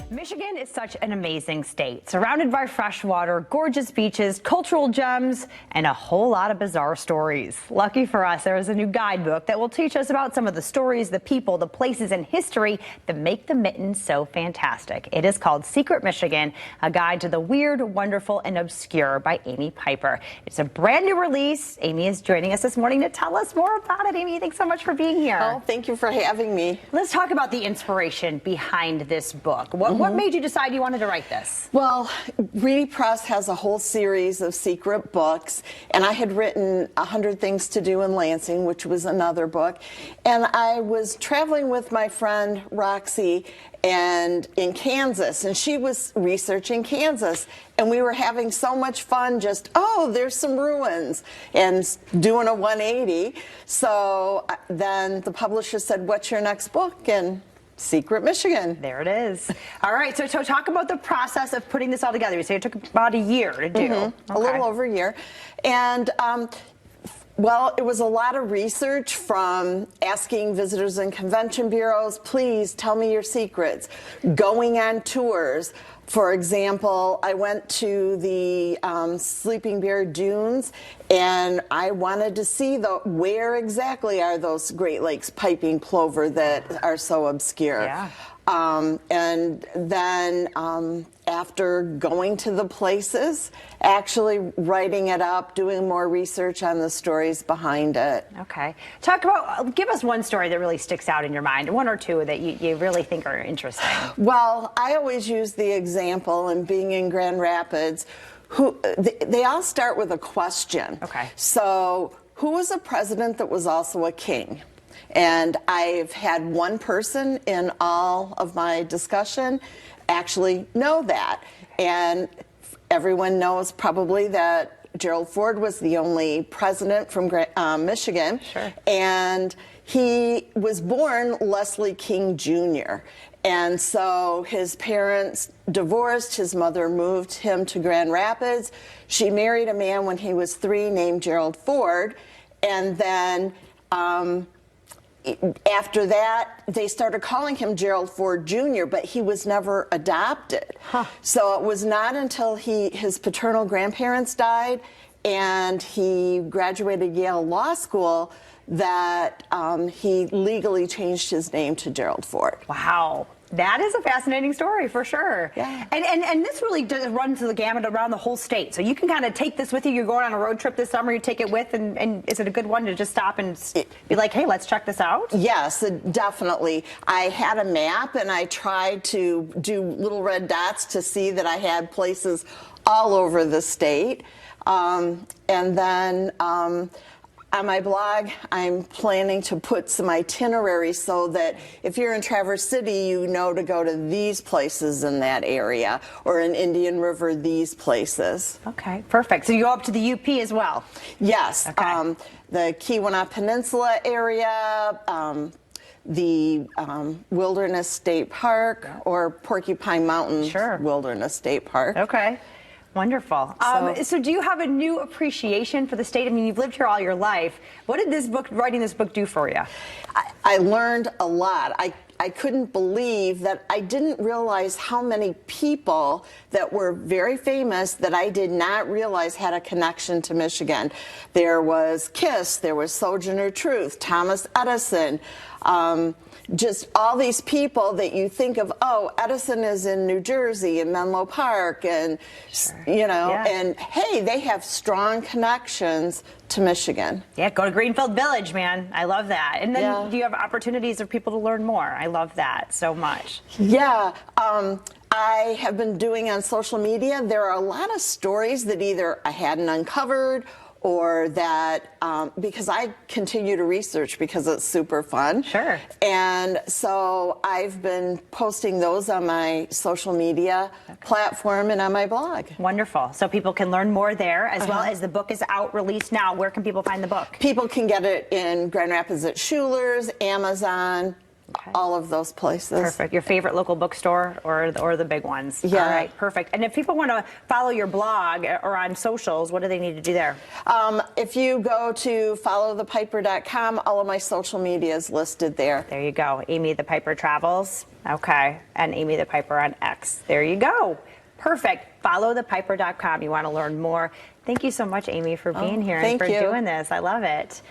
Michigan is such an amazing state, surrounded by fresh water, gorgeous beaches, cultural gems, and a whole lot of bizarre stories. Lucky for us, there is a new guidebook that will teach us about some of the stories, the people, the places, and history that make the Mitten so fantastic. It is called Secret Michigan, a guide to the weird, wonderful, and obscure by Amy Piper. It's a brand new release. Amy is joining us this morning to tell us more about it. Amy, thanks so much for being here. Oh, thank you for having me. Let's talk about the inspiration behind this book. What made you decide you wanted to write this? Well, Reedy Press has a whole series of secret books, and I had written 100 Things to Do in Lansing, which was another book. And I was traveling with my friend Roxy and in Kansas, and she was researching Kansas, and we were having so much fun just, oh, there's some ruins, and doing a 180. So then the publisher said, what's your next book? And Secret Michigan. There it is. All right, so talk about the process of putting this all together. You say it took about a year to do. Okay. A little over a year. And well, it was a lot of research, from asking visitors and convention bureaus, please tell me your secrets, going on tours. For example, I went to the Sleeping Bear Dunes, and I wanted to see where exactly are those Great Lakes piping plover that are so obscure. Yeah. And then after going to the places, actually writing it up, doing more research on the stories behind it. Okay. Give us one story that really sticks out in your mind, one or two that you really think are interesting. Well, I always use the example, and being in Grand Rapids, they all start with a question. Okay. So, who was a president that was also a king? And I've had one person in all of my discussion actually know that. And everyone knows probably that Gerald Ford was the only president from Michigan. Sure. And he was born Leslie King Jr. And so his parents divorced. His mother moved him to Grand Rapids. She married a man when he was 3 named Gerald Ford. And then after that, they started calling him Gerald Ford Jr., but he was never adopted. So it was not until his paternal grandparents died and he graduated Yale Law School that he legally changed his name to Gerald Ford. Wow. That is a fascinating story for sure. Yeah. And this really does run the gamut around the whole state. So you can kind of take this with you. You're going on a road trip this summer, you take it with, and is it a good one to just stop and be like, hey, let's check this out? Yes, definitely. I had a map, and I tried to do little red dots to see that I had places all over the state. And then on my blog, I'm planning to put some itineraries so that if you're in Traverse City, you know to go to these places in that area, or in Indian River, these places. Okay, perfect. So you go up to the UP as well? Yes. Okay. The Keweenaw Peninsula area, the Wilderness State Park, or Porcupine Mountain Wilderness State Park. Okay. Wonderful. So do you have a new appreciation for the state? I mean, you've lived here all your life. What did writing this book do for you? I learned a lot. I couldn't believe that I didn't realize how many people that were very famous that I did not realize had a connection to Michigan. There was Kiss, there was Sojourner Truth, Thomas Edison, just all these people that you think of, oh, Edison is in New Jersey, in Menlo Park, and, you know, and hey, they have strong connections to Michigan. Yeah, go to Greenfield Village, man. I love that. And then do you have opportunities for people to learn more? I love that so much. Yeah. I have been doing on social media. There are a lot of stories that either I hadn't uncovered, or that, because I continue to research because it's super fun. Sure. And so I've been posting those on my social media platform and on my blog. Wonderful. So people can learn more there, as well as the book is out, released now. Where can people find the book? People can get it in Grand Rapids at Schuler's, Amazon, all of those places. Perfect. Your favorite local bookstore or the big ones? Yeah. All right, perfect. And if people want to follow your blog or on socials, what do they need to do there? If you go to followthepiper.com, all of my social media is listed there. There you go. Amy the Piper Travels. Okay, and Amy the Piper on X. There you go. Perfect. Followthepiper.com. You want to learn more. Thank you so much, Amy, for being here and thank for you. doing this. I love it.